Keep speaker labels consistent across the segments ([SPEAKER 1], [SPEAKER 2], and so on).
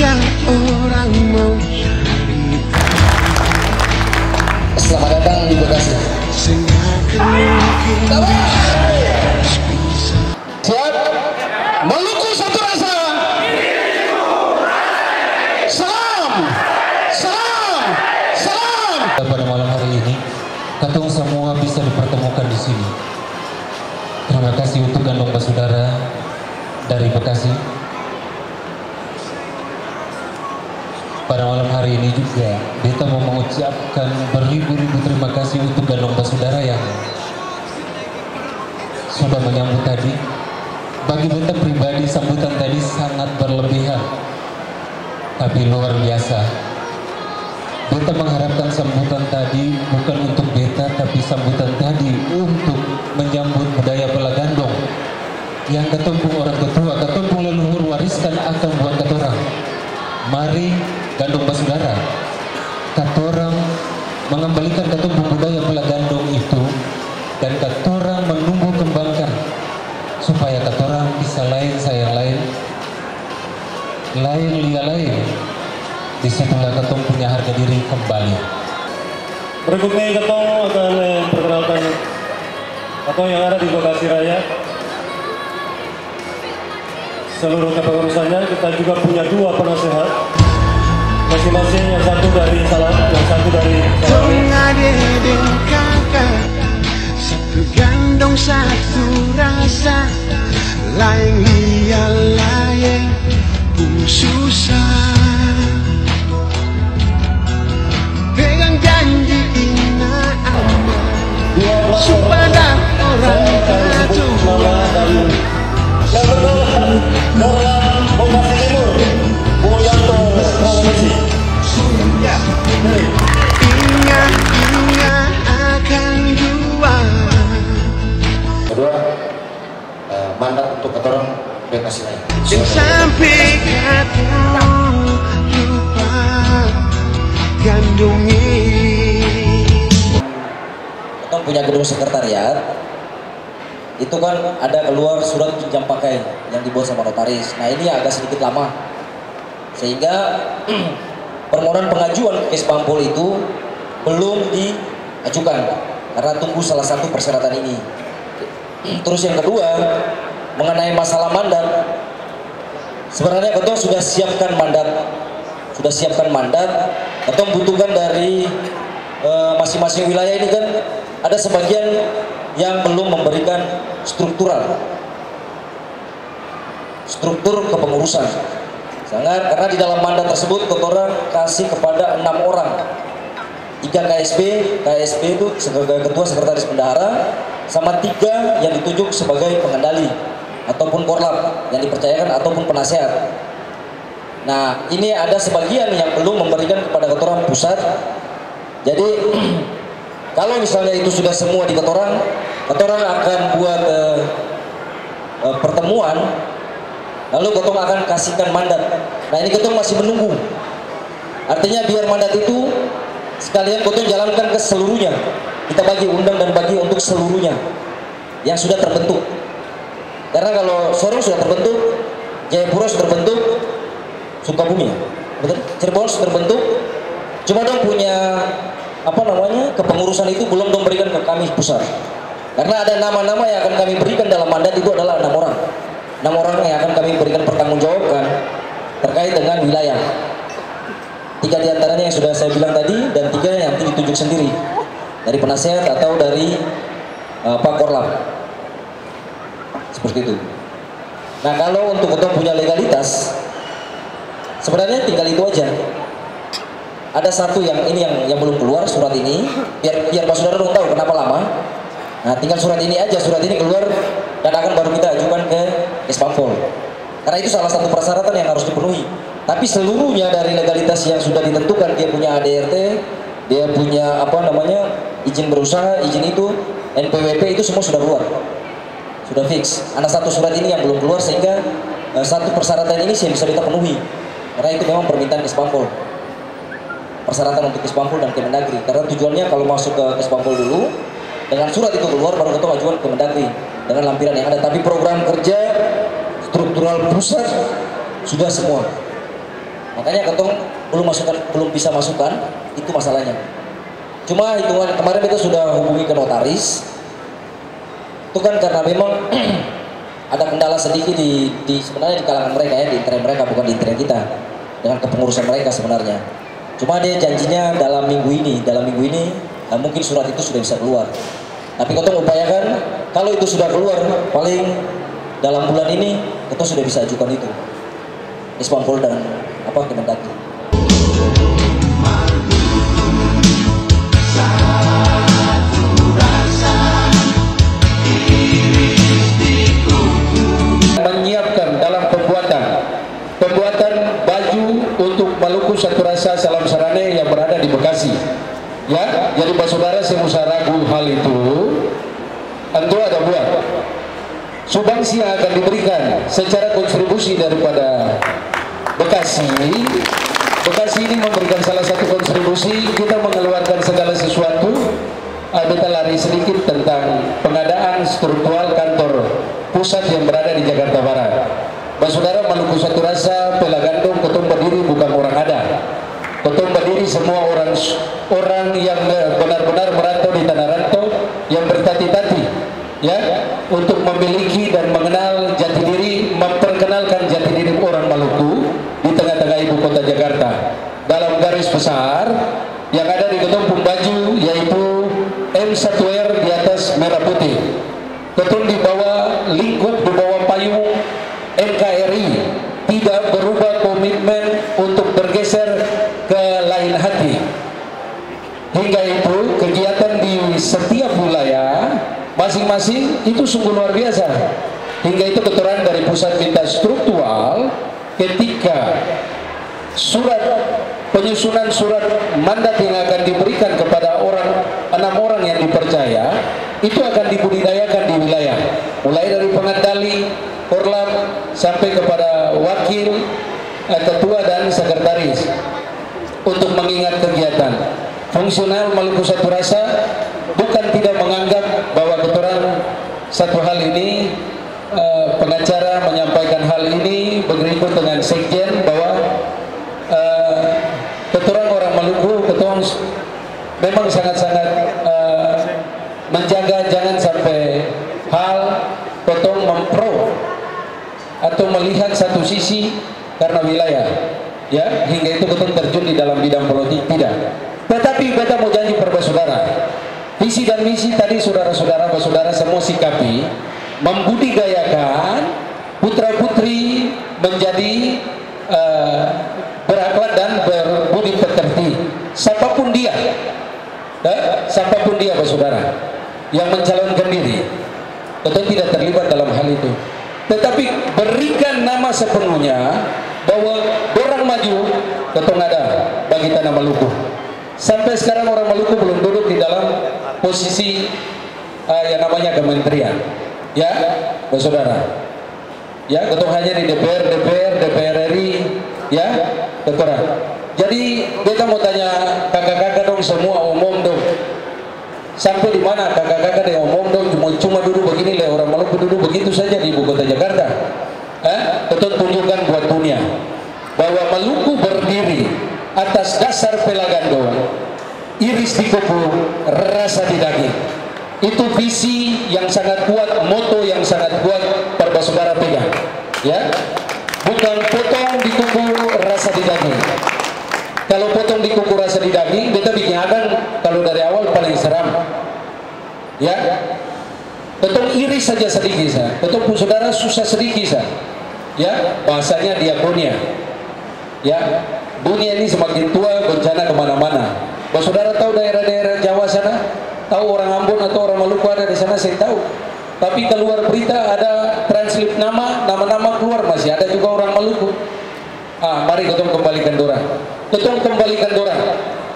[SPEAKER 1] Jika orang mau cerita,
[SPEAKER 2] selamat datang di Bekasi. Siap? Maluku satu rasa. Salam, salam, salam.
[SPEAKER 3] Pada malam hari ini, katong semua bisa dipertemukan di sini. Terima kasih untuk Gandong Basudara dari Bekasi. Pada malam hari ini juga, beta mau mengucapkan beribu-ribu terima kasih untuk Gandong Basudara yang sudah menyambut tadi. Bagi beta pribadi, sambutan tadi sangat berlebihan, tapi luar biasa. Beta mengharapkan sambutan tadi bukan untuk beta, tapi sambutan tadi untuk menyambut budaya Pelagandong yang ketumpung orang ketua, ketumpung leluhur wariskan akan buat katorang. Mari Gandong Basudara, katorang mengembalikan ketumpung budaya Pelagandong itu dan katorang menumbuh kembangkan supaya katorang bisa lain sayang lain, lain lia lain. Disitulah ketong punya harga diri kembali.
[SPEAKER 4] Berikutnya ketong akan memperkenalkan atau yang ada di Bekasi Raya. Seluruh kepengurusannya, kita juga punya dua penasehat. Masing-masing yang satu dari Salam, yang satu dari
[SPEAKER 1] dong adik dan kakak, satu gandong satu rasa, lain lia lain pun susah. Pegang janji ina aman supaya orang tertutup.
[SPEAKER 4] yang berdua Morlan Bekasi Timur, Mulyanto Promisi.
[SPEAKER 1] Ingat akan dua.
[SPEAKER 2] Kedua, mandat untuk katorang Bekasi Raya.
[SPEAKER 1] Sampai kata lupa gandungi.
[SPEAKER 5] Kita punya gedung sekretariat, itu kan ada keluar surat pinjam pakai yang dibuat sama notaris. Nah ini agak sedikit lama, sehingga permohonan pengajuan ke Kesbangpol itu belum diajukan karena tunggu salah satu persyaratan ini. Terus yang kedua, mengenai masalah mandat, sebenarnya Ketong sudah siapkan mandat, Ketong butuhkan dari masing-masing wilayah ini kan ada sebagian yang belum memberikan struktur kepengurusan. Sangat, karena di dalam mandat tersebut Kotoran kasih kepada 6 orang, 3 KSB itu sebagai ketua sekretaris bendahara, sama 3 yang ditunjuk sebagai pengendali ataupun korlap yang dipercayakan ataupun penasehat. Nah ini ada sebagian yang belum memberikan kepada Kotoran pusat. Jadi kalau misalnya itu sudah semua di Kotoran akan buat pertemuan, lalu Ketong akan kasihkan mandat. Nah ini Ketong masih menunggu. Artinya biar mandat itu sekalian Ketong jalankan ke seluruhnya. Kita bagi undang dan bagi untuk seluruhnya yang sudah terbentuk. Karena kalau Sorong sudah terbentuk, Jayapura sudah terbentuk, Sukabumi ya, betul? Cirebon sudah terbentuk. Cuma dong punya kepengurusan itu belum dong berikan ke kami pusat. Karena ada nama-nama yang akan kami berikan dalam mandat itu adalah 6 orang. 6 orang yang akan kami berikan pertanggungjawabkan terkait dengan wilayah. 3 diantaranya yang sudah saya bilang tadi, dan 3 yang nanti ditunjuk sendiri dari penasehat atau dari Pak Korlap. Seperti itu. Nah kalau untuk punya legalitas, sebenarnya tinggal itu aja. Ada satu yang belum keluar surat ini, biar Pak Saudara dong tahu kenapa lama. Nah tinggal surat ini aja, surat ini keluar dan akan baru kita ajukan ke Kesbangpol. Karena itu salah satu persyaratan yang harus dipenuhi. Tapi seluruhnya dari legalitas yang sudah ditentukan, dia punya ADRT, dia punya izin berusaha, izin itu, NPWP itu semua sudah keluar, sudah fix. Ada satu surat ini yang belum keluar sehingga satu persyaratan ini bisa kita penuhi. Karena itu memang permintaan Kesbangpol. Persyaratan untuk Kesbangpol dan Kemendagri, karena tujuannya kalau masuk ke Kesbangpol dulu, dengan surat itu keluar baru kita ajukan ke Kemendagri dengan lampiran yang ada. Tapi program kerja struktural pusat sudah semua. Makanya ketong belum bisa masukkan, itu masalahnya. Cuma hitungan kemarin kita sudah hubungi ke notaris. Itu kan karena memang ada kendala sedikit di sebenarnya di kalangan mereka ya, di intern mereka, bukan di intern kita, dengan kepengurusan mereka sebenarnya. Cuma dia janjinya dalam minggu ini mungkin surat itu sudah bisa keluar. Tapi ketong upayakan kalau itu sudah keluar, paling dalam bulan ini ketong sudah bisa ajukan itu Ispampol dan Kemendagri.
[SPEAKER 2] Menyiapkan dalam pembuatan baju untuk Maluku Satu Rasa Salam Sarane yang berada di Bekasi. Ya, jadi saudara semusa ragu hal itu, tentu ada buat sumbangsi yang akan diberikan secara kontribusi daripada Bekasi. Bekasi ini memberikan salah satu kontribusi, kita mengeluarkan segala sesuatu. Kita lari sedikit tentang pengadaan struktural kantor pusat yang berada di Jakarta Barat. Saudara, Maluku Satu Rasa Pelagandong ketong berdiri bukan orang ada. Ketong berdiri semua orang yang benar-benar merantau di tanah rantau, yang bertati-tati ya untuk memiliki dan mengenal jati diri, memperkenalkan jati diri orang Maluku di tengah-tengah ibu kota Jakarta. Dalam garis besar yang ada di ketong baju yaitu M1R di atas merah putih. Ketong di bawah lingkup, di bawah payung NKRI, tidak berubah komitmen untuk bergeser ke lain hati. Hingga itu kegiatan di setiap wilayah masing-masing itu sungguh luar biasa. Hingga itu keterangan dari pusat minta struktural ketika penyusunan surat mandat yang akan diberikan kepada 6 orang yang dipercaya itu akan dibudidayakan di wilayah, mulai dari pengendali Korlam sampai kepada wakil, ketua dan sekretaris, untuk mengingat kegiatan fungsional Maluku Satu Rasa. Bukan tidak menganggap bahwa keterangan satu hal ini, pengacara menyampaikan hal ini berikut dengan sekjen bahwa keterangan orang Maluku memang sangat-sangat menjaga jangan sampai hal ketong mempro atau melihat satu sisi karena wilayah ya, hingga itu ketong terjun di dalam bidang politik, tidak. Tetapi beta mau janji pada saudara, visi dan misi tadi saudara-saudara semua sikapi, membudidayakan putra putri menjadi berakhlak dan berbudi pekerti, siapapun dia saudara yang mencalonkan diri, betul tidak terlibat dalam hal itu. Tetapi berikan nama sepenuhnya bahwa orang maju ketong ada bagi tanah Maluku. Sampai sekarang orang Maluku belum duduk di dalam posisi yang namanya kementerian, ya, saudara. Ya, ketong hanya di DPR RI, ya, ketua. Jadi kita mau tanya kakak-kakak dong, semua umum dong. Sampai di mana kakak-kakak yang umum dong cuma duduk begini lah, orang Maluku duduk begitu saja di ibu kota Jakarta. Ketong tunjukkan buat dunia bahwa Maluku berdiri atas dasar Pelagandong, iris di kuku, rasa di daging. Itu visi yang sangat kuat, moto yang sangat kuat para saudara pegang, ya. Bukan potong di kuku, rasa di daging. Kalau potong di kuku, rasa di daging, kita bikin akan kalau dari awal paling seram, ya. Potong iris saja sedikit saja, potong pun saudara susah sedikit saja, ya. Bahasanya diakonia, ya. Dunia ini semakin tua, bencana kemana-mana. Saudara tahu daerah-daerah Jawa sana? Tahu orang Ambon atau orang Maluku ada di sana? Saya tahu. Tapi keluar berita ada translate nama-nama keluar, masih ada juga orang Maluku. Mari ketong kembalikan dorang. Ketong kembalikan dorang.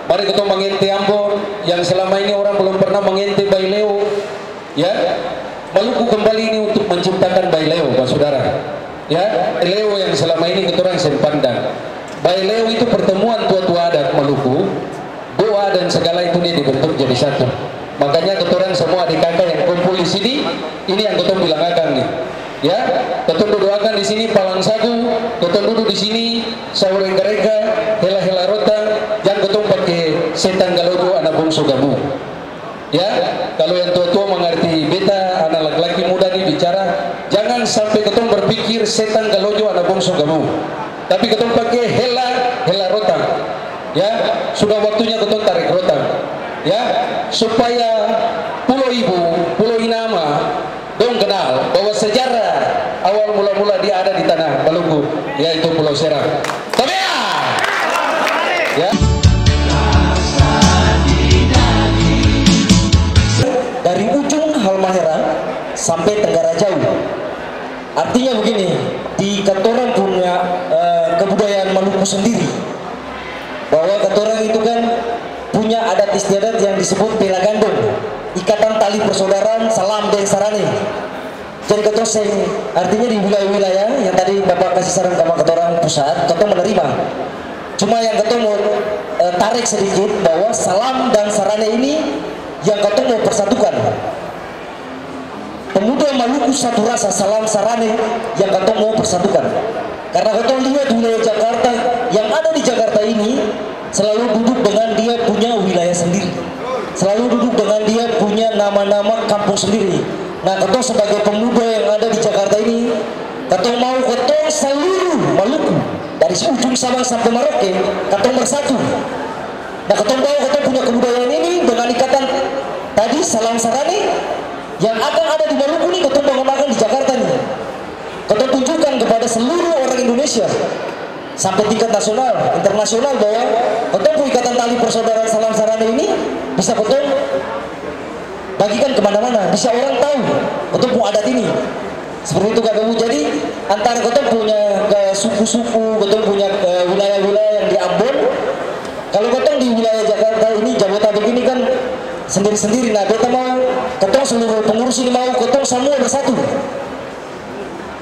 [SPEAKER 2] Mari ketong mengente Ambon yang selama ini orang belum pernah mengente Baileo. Ya, Maluku kembali ini untuk menciptakan Baileo, Pak Saudara. Ya, Baileo yang selama ini keturang sempandang. Baileo itu pertemuan tua-tua adat Maluku, doa dan segala itu dia dibentuk jadi satu. Makanya keturang semua adik kakak yang kumpul di sini, ini yang ketong bilang akan nih. Ya, ketong doakan di sini Palang Sagu Kotong duduk di sini, saureng mereka, hela-hela rota, jangan kotong pakai setan galojo anak bungsu kamu. Ya, kalau yang tua-tua mengerti beta, anak laki-laki muda nih bicara, jangan sampai kotong berpikir setan galojo anak bungsu kamu. Tapi kotong pakai hela rota. Ya, sudah waktunya kotong tarik rota. Ya, supaya Pulau Ibu, Pulau Inama dong kenal bahwa sejarah awal mula-mula dia ada di tanah Maluku, yaitu Pulau Serang. Ya.
[SPEAKER 5] Dari ujung Halmahera sampai Tenggara Jauh. Artinya begini, di katorang punya kebudayaan Maluku sendiri, bahwa katorang itu kan punya adat istiadat yang disebut bela gandong, ikatan tali persaudaraan, salam dan sarane. Jadi ketoseng, artinya di wilayah-wilayah yang tadi Bapak kasih saran sama katorang pusat, ketong menerima. Cuma yang ketong mau tarik sedikit bahwa salam dan sarane ini yang ketong mau persatukan. Pemuda Maluku satu rasa, salam sarane yang ketong mau persatukan. Karena ketong lihat wilayah Jakarta, yang ada di Jakarta ini selalu duduk dengan dia punya wilayah sendiri, selalu duduk dengan dia punya nama-nama kampung sendiri. Nah, ketong sebagai pemuda yang ada di Jakarta ini, ketong mau ketong seluruh Maluku dari ujung Sabang sampai Merauke, ketong bersatu. Nah, ketong tahu ketong punya kebudayaan ini dengan ikatan tadi salam sarane yang akan ada di Maluku nih, ketong bangun di Jakarta nih. Ketong tunjukkan kepada seluruh orang Indonesia sampai tingkat nasional, internasional bahwa ketong punya ikatan tali persaudaraan salam sarane ini bisa ketong bagikan kemana-mana, bisa orang tahu ketong punya adat ini. Seperti itu kakakmu. Jadi antara ketong punya suku-suku, ketong punya wilayah-wilayah yang di Ambon. Kalau ketong di wilayah Jakarta ini, Jabodetabek ini kan sendiri-sendiri. Nah, beta mau ketong seluruh pengurus ini mau ketong semua bersatu.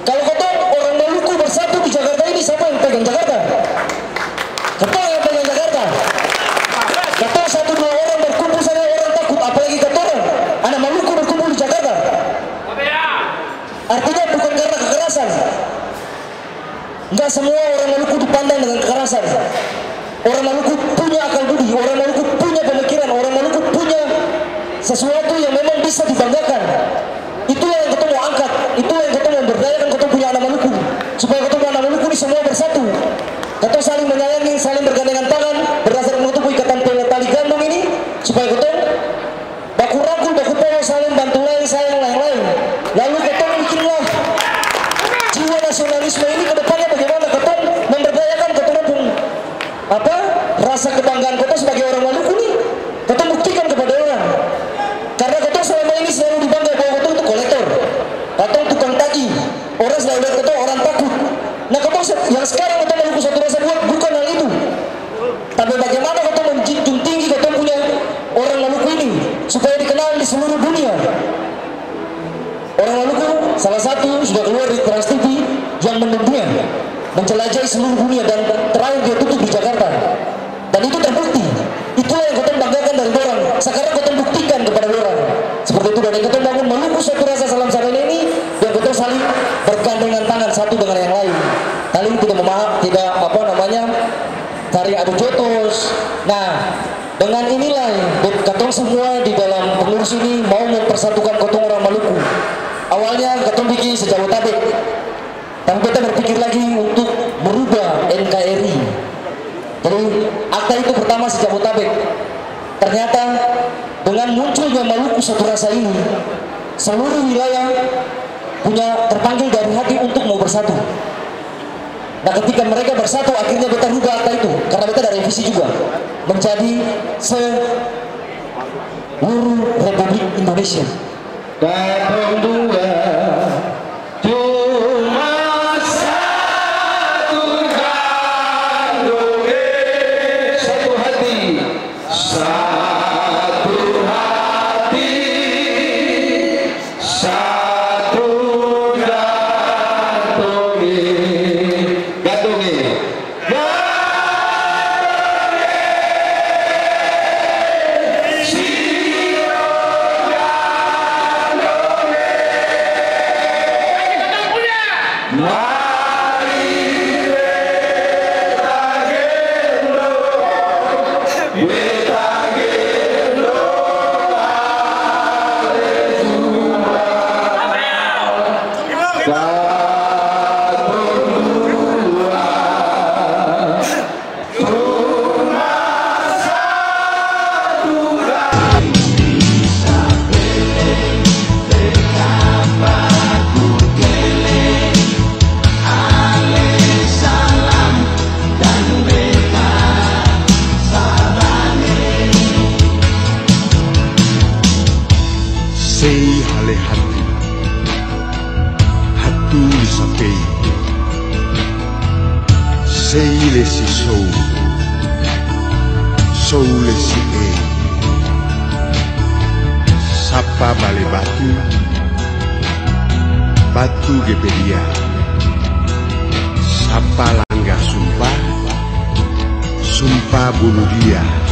[SPEAKER 5] Kalau ketong orang Maluku bersatu di Jakarta ini, siapa yang pegang Jakarta? Ketong yang pegang Jakarta. Ketong satu dua orang berkumpul saja orang takut, apalagi ketong anak Maluku berkumpul di Jakarta. Artinya bukan karena kekerasan. Enggak semua orang Maluku dipandang dengan kekerasan. Orang Maluku punya akal budi, orang Maluku punya pemikiran, orang Maluku punya sesuatu yang memang bisa dibanggakan. Itulah yang ketemu angkat, itulah yang ketemu memberdayakan ketemu punya anak Maluku, supaya ketemu anak Maluku ini semua bersatu. Ketemu saling menyayangi, saling bergandengan tangan berdasarkan ketemu ikatan tali gandong ini, supaya ketemu baku rangkul, baku polo, saling bantu lain, sayang lain-lain. Lalu ketemu bikinlah jiwa nasionalisme ini ke depannya bagaimana ketemu memberdayakan ketemu pun rasa kebanggaan ketemu sebagai orang Maluku nih, ketemu buktikan kepada orang. Karena ketemu selama ini selalu dibangga bahwa ketemu itu kolektor, ketemu tukang tagih, orang selalu lihat ketemu orang takut. Nah, ketemu yang sekarang ketemu Maluku satu rasa buat bukan hal itu, tapi bagaimana ketemu menjunjung tinggi ketemu punya orang Maluku ini supaya dikenal di seluruh dunia. Orang Maluku salah satu sudah keluar di Trans TV yang mendunia, menjelajahi seluruh dunia, dan terakhir dia tutup di Jakarta. Dan itu terbukti. Itulah yang kita banggakan dari orang. Sekarang kita buktikan kepada orang. Seperti itu, dan yang kita bangun Maluku satu rasa salam sarane ini, yang kita saling bergandengan tangan satu dengan yang lain. Saling tidak tidak cari adu jotos. Nah, dengan inilah ketong semua di dalam pengurus ini mau mempersatukan ketong orang Maluku. Awalnya ketong bikin se-Jabodetabek, tapi kita berpikir lagi untuk merubah NKRI. Jadi akta itu pertama se-Jabodetabek. Ternyata dengan munculnya Maluku satu rasa ini, seluruh wilayah punya terpanggil dari hati untuk mau bersatu. Nah, ketika mereka bersatu, akhirnya kita rubah akta itu, karena kita ada revisi juga menjadi seluruh Republik Indonesia.
[SPEAKER 2] Katong dua cuma satu gandung, satu hati, satu hati, satu gandung, gandung.
[SPEAKER 1] batu lisapei seile si sou le si sapa bale batu gepedia sapa langgar sumpah bunuh dia.